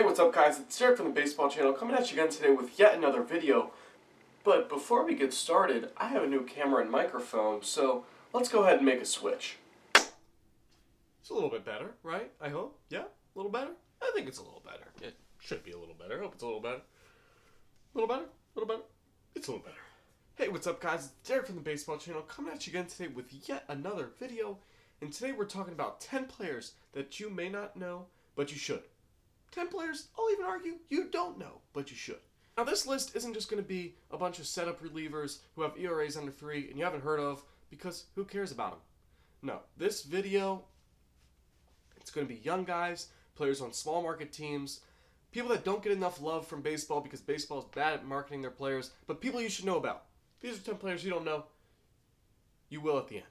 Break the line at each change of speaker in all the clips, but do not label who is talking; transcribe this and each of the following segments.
what's up guys, it's Derek from the Baseball Channel coming at you again today with yet another video. But before we get started, I have a new camera and microphone, so let's go ahead and make a switch. It's a little bit better, right? I hope? Yeah? A little better? I think it's a little better. It should be a little better. I hope it's a little better. A little better? A little better? It's a little better. Hey, what's up guys? It's Derek from the Baseball Channel coming at you again today with yet another video. And today we're talking about 10 players that you may not know, but you should. 10 players, I'll even argue, you don't know, but you should. Now this list isn't just going to be a bunch of setup relievers who have ERAs under 3 and you haven't heard of, because who cares about them? No, this video, it's going to be young guys, players on small market teams, people that don't get enough love from baseball because baseball is bad at marketing their players, but people you should know about. These are 10 players you don't know, you will at the end.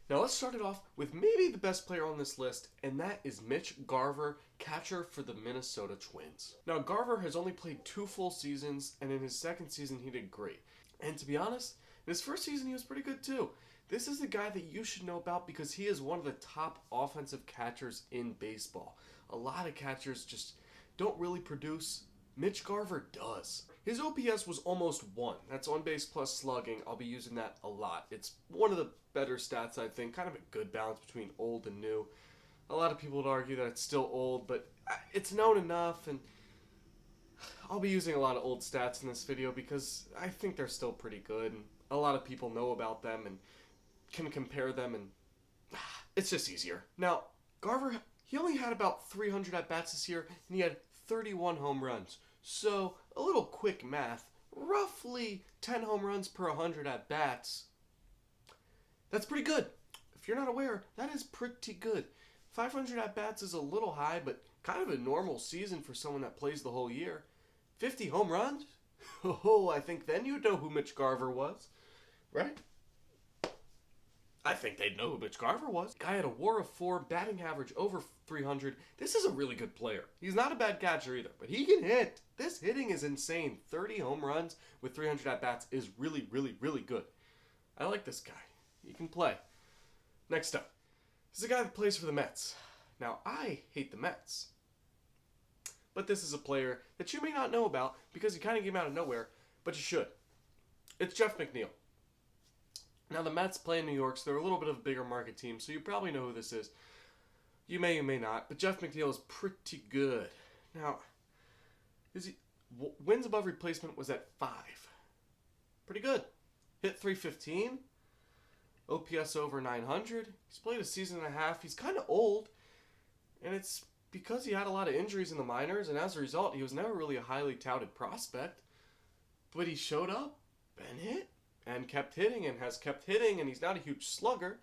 Now let's start it off with maybe the best player on this list, and that is Mitch Garver, catcher for the Minnesota Twins. Now Garver has only played 2 full seasons, and in his second season he did great. And to be honest, in his first season he was pretty good too. This is the guy that you should know about because he is one of the top offensive catchers in baseball. A lot of catchers just don't really produce. Mitch Garver does. His OPS was almost 1. That's on base plus slugging. I'll be using that a lot. It's one of the better stats, I think. Kind of a good balance between old and new. A lot of people would argue that it's still old, but it's known enough, and I'll be using a lot of old stats in this video because I think they're still pretty good, and a lot of people know about them and can compare them, and it's just easier. Now, Garver, he only had about 300 at-bats this year, and he had 31 home runs. So, a little quick math, roughly 10 home runs per 100 at-bats. That's pretty good. If you're not aware, that is pretty good. 500 at-bats is a little high, but kind of a normal season for someone that plays the whole year. 50 home runs? Oh, I think then you'd know who Mitch Garver was, right? I think they'd know who Mitch Garver was. Guy had a WAR of 4, batting average over 300. This is a really good player. He's not a bad catcher either, but he can hit. This hitting is insane. 30 home runs with 300 at-bats is really, really, really good. I like this guy. He can play. Next up, this is a guy that plays for the Mets. Now, I hate the Mets, but this is a player that you may not know about because he kind of came out of nowhere, but you should. It's Jeff McNeil. Now, the Mets play in New York, so they're a little bit of a bigger market team, so you probably know who this is. You may not, but Jeff McNeil is pretty good. Now, wins above replacement was at 5. Pretty good. Hit 315. OPS over 900. He's played a season and a half. He's kind of old, and it's because he had a lot of injuries in the minors, and as a result, he was never really a highly touted prospect. But he showed up and hit. And kept hitting and has kept hitting, and he's not a huge slugger,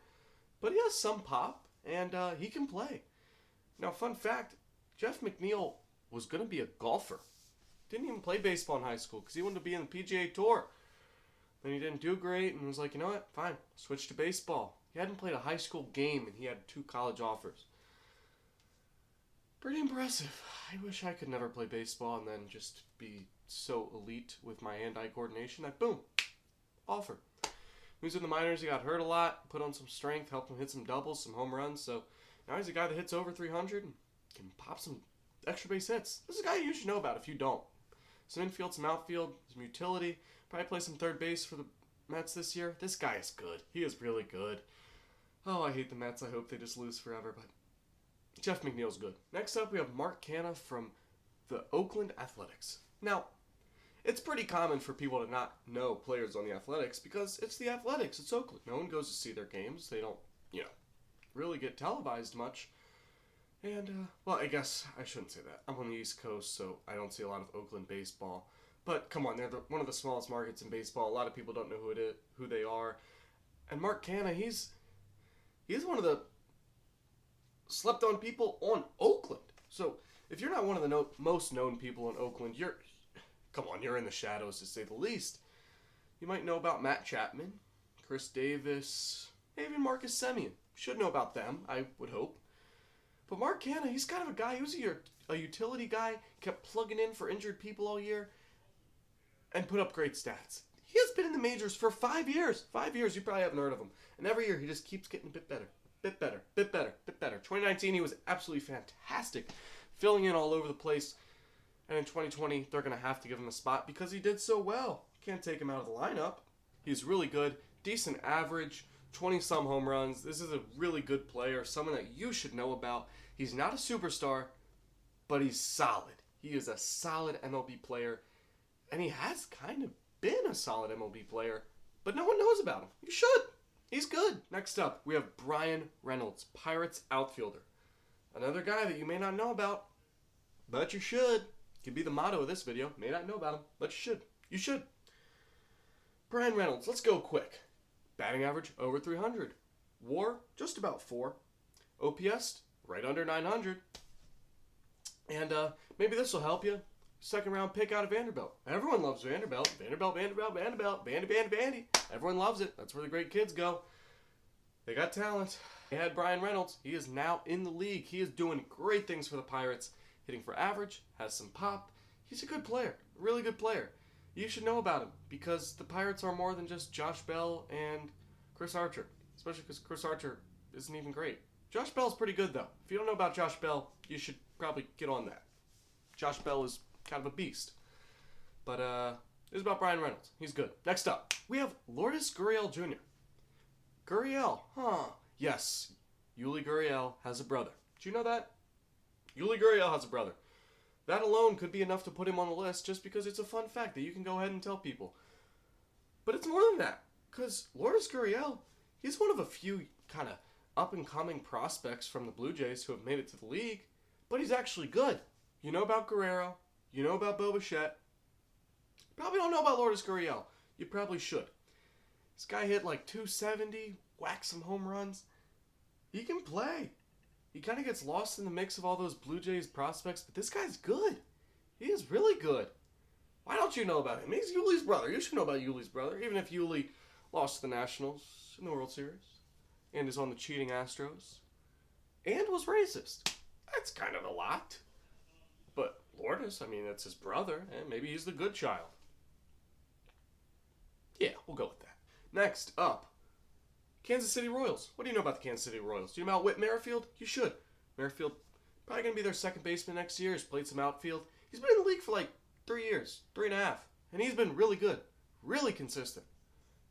but he has some pop, and he can play. Now, fun fact, Jeff McNeil was going to be a golfer. Didn't even play baseball in high school because he wanted to be in the PGA Tour. Then he didn't do great and was like, you know what, fine, switch to baseball. He hadn't played a high school game, and he had 2 college offers. Pretty impressive. I wish I could never play baseball and then just be so elite with my hand-eye coordination that, boom, offer. He was in the minors, he got hurt a lot, put on some strength, helped him hit some doubles, some home runs, so now he's a guy that hits over 300 and can pop some extra base hits. This is a guy you should know about if you don't. Some infield, some outfield, some utility, probably play some third base for the Mets this year. This guy is good. He is really good. Oh, I hate the Mets. I hope they just lose forever, but Jeff McNeil's good. Next up, we have Mark Canha from the Oakland Athletics. Now, it's pretty common for people to not know players on the Athletics because it's the Athletics. It's Oakland. No one goes to see their games. They don't, really get televised much. And, well, I guess I shouldn't say that. I'm on the East Coast, so I don't see a lot of Oakland baseball. But, come on, they're one of the smallest markets in baseball. A lot of people don't know who they are. And Mark Canha, he's one of the slept-on people on Oakland. So, if you're not one of the most known people in Oakland, you're in the shadows, to say the least. You might know about Matt Chapman, Chris Davis, even Marcus Semien. Should know about them, I would hope. But Mark Canha, he's kind of a guy, he was a utility guy, kept plugging in for injured people all year, and put up great stats. He has been in the majors for 5 years. 5 years, you probably haven't heard of him. And every year, he just keeps getting a bit better. 2019, he was absolutely fantastic, filling in all over the place. And in 2020, they're going to have to give him a spot because he did so well. Can't take him out of the lineup. He's really good, decent average, 20-some home runs. This is a really good player, someone that you should know about. He's not a superstar, but he's solid. He is a solid MLB player, and he has kind of been a solid MLB player, but no one knows about him. You should. He's good. Next up, we have Bryan Reynolds, Pirates outfielder. Another guy that you may not know about, but you should. Could be the motto of this video. May not know about him, but you should. You should. Bryan Reynolds, let's go quick. Batting average over 300. WAR just about 4. OPS right under 900. And maybe this will help you. Second round pick out of Vanderbilt. Everyone loves Vanderbilt. Vanderbilt. Vandy. Everyone loves it. That's where the great kids go. They got talent. They had Bryan Reynolds. He is now in the league. He is doing great things for the Pirates. Hitting for average. Has some pop. He's a good player. A really good player. You should know about him because the Pirates are more than just Josh Bell and Chris Archer. Especially because Chris Archer isn't even great. Josh Bell's pretty good though. If you don't know about Josh Bell, you should probably get on that. Josh Bell is kind of a beast. But this is about Bryan Reynolds. He's good. Next up, we have Lourdes Gurriel Jr. Gurriel, yes, Yuli Gurriel has a brother. Did you know that? Yuli Gurriel has a brother. That alone could be enough to put him on the list just because it's a fun fact that you can go ahead and tell people. But it's more than that, because Lourdes Gurriel, he's one of a few kind of up-and-coming prospects from the Blue Jays who have made it to the league, but he's actually good. You know about Guerrero. You know about Bo Bichette. Probably don't know about Lourdes Gurriel. You probably should. This guy hit like 270, whacked some home runs. He can play. He kind of gets lost in the mix of all those Blue Jays prospects, but this guy's good. He is really good. Why don't you know about him? He's Yuli's brother. You should know about Yuli's brother, even if Yuli lost to the Nationals in the World Series and is on the cheating Astros and was racist. That's kind of a lot. But Lourdes, I mean, that's his brother, and maybe he's the good child. Yeah, we'll go with that. Next up, Kansas City Royals. What do you know about the Kansas City Royals? Do you know about Whit Merrifield? You should. Merrifield, probably going to be their second baseman next year. He's played some outfield. He's been in the league for like 3 years, 3.5. And he's been really good. Really consistent.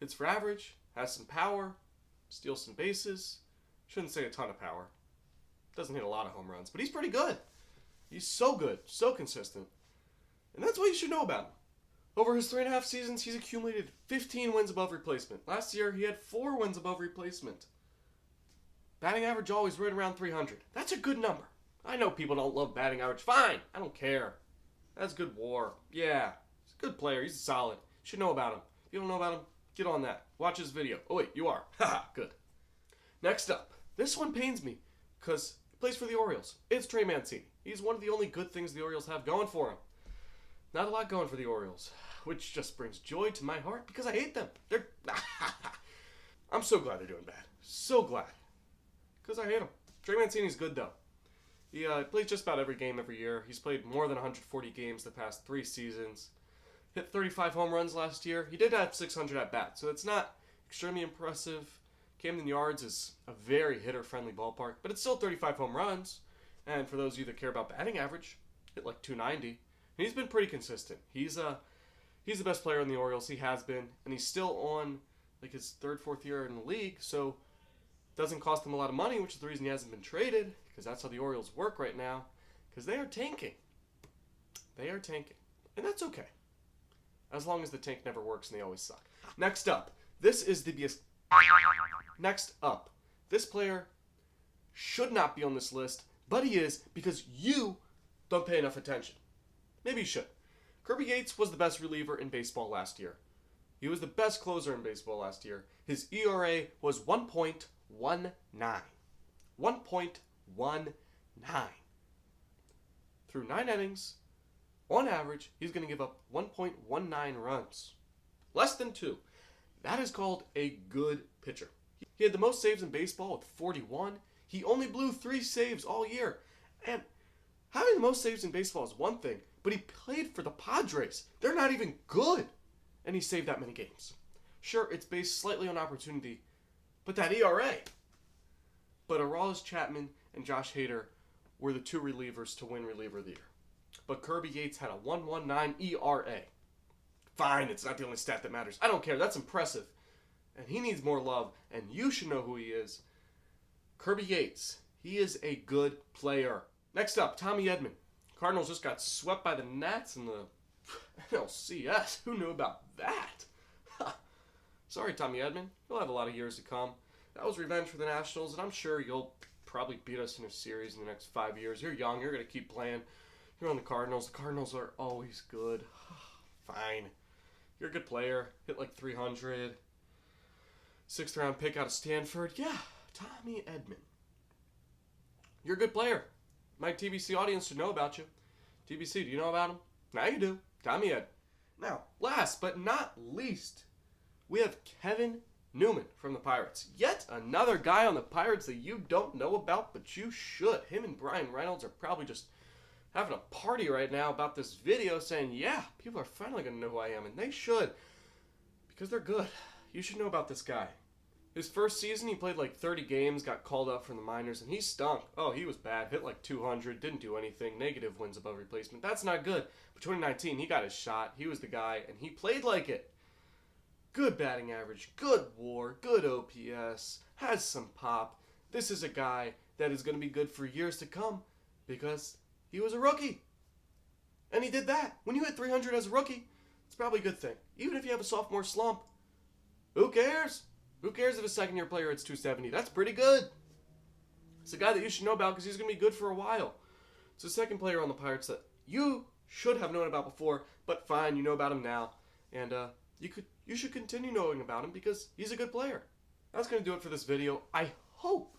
Hits for average, has some power, steals some bases. Shouldn't say a ton of power. Doesn't hit a lot of home runs, but he's pretty good. He's so good, so consistent. And that's what you should know about him. Over his 3.5 seasons, he's accumulated 15 wins above replacement. Last year, he had 4 wins above replacement. Batting average always right around 300. That's a good number. I know people don't love batting average. Fine, I don't care. That's good WAR. Yeah, he's a good player. He's solid. You should know about him. If you don't know about him, get on that. Watch his video. Oh wait, you are. Haha, good. Next up, this one pains me because he plays for the Orioles. It's Trey Mancini. He's one of the only good things the Orioles have going for him. Not a lot going for the Orioles, which just brings joy to my heart because I hate them. I'm so glad they're doing bad. So glad. Because I hate them. Trey Mancini's good, though. He plays just about every game every year. He's played more than 140 games the past 3 seasons. Hit 35 home runs last year. He did have 600 at-bats, so it's not extremely impressive. Camden Yards is a very hitter-friendly ballpark, but it's still 35 home runs. And for those of you that care about batting average, hit like 290. And he's been pretty consistent. He's the best player in the Orioles. He has been, and he's still on like his 3rd, 4th year in the league. So it doesn't cost him a lot of money, which is the reason he hasn't been traded, because that's how the Orioles work right now. Because they are tanking. They are tanking, and that's okay, as long as the tank never works and they always suck. Next up, this player should not be on this list, but he is because you don't pay enough attention. Maybe you should. Kirby Yates was the best reliever in baseball last year. He was the best closer in baseball last year. His ERA was 1.19. 1.19. Through 9 innings, on average, he's going to give up 1.19 runs. Less than 2. That is called a good pitcher. He had the most saves in baseball with 41. He only blew 3 saves all year. And having the most saves in baseball is one thing, but he played for the Padres. They're not even good. And he saved that many games. Sure, it's based slightly on opportunity, but that ERA. But Aroldis Chapman and Josh Hader were the 2 relievers to win reliever of the year. But Kirby Yates had a 1.19 ERA. Fine, it's not the only stat that matters. I don't care. That's impressive. And he needs more love, and you should know who he is. Kirby Yates. He is a good player. Next up, Tommy Edman. Cardinals just got swept by the Nats in the NLCS. Who knew about that? Sorry, Tommy Edman. You'll have a lot of years to come. That was revenge for the Nationals, and I'm sure you'll probably beat us in a series in the next 5 years. You're young. You're going to keep playing. You're on the Cardinals. The Cardinals are always good. Fine. You're a good player. Hit like 300. 6th round pick out of Stanford. Yeah, Tommy Edman. You're a good player. My TBC audience should know about you. TBC, do you know about him? Now you do. Tommy Edman. Now, last but not least, we have Kevin Newman from the Pirates. Yet another guy on the Pirates that you don't know about, but you should. Him and Brian Reynolds are probably just having a party right now about this video saying, yeah, people are finally going to know who I am, and they should, because they're good. You should know about this guy. His first season, he played like 30 games, got called up from the minors, and he stunk. Oh, he was bad. Hit like 200, didn't do anything. Negative wins above replacement. That's not good. But 2019, he got his shot. He was the guy, and he played like it. Good batting average, good WAR, good OPS, has some pop. This is a guy that is going to be good for years to come because he was a rookie. And he did that. When you hit 300 as a rookie, it's probably a good thing. Even if you have a sophomore slump, who cares? Who cares if a second-year player hits 270? That's pretty good. It's a guy that you should know about because he's going to be good for a while. It's the second player on the Pirates that you should have known about before, but fine, you know about him now. And you should continue knowing about him because he's a good player. That's going to do it for this video. I hope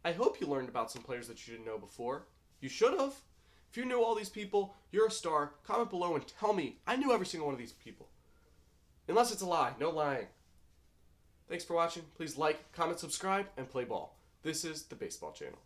you learned about some players that you didn't know before. You should have. If you knew all these people, you're a star. Comment below and tell me I knew every single one of these people. Unless it's a lie. No lying. Thanks for watching. Please like, comment, subscribe, and play ball. This is the Baseball Channel.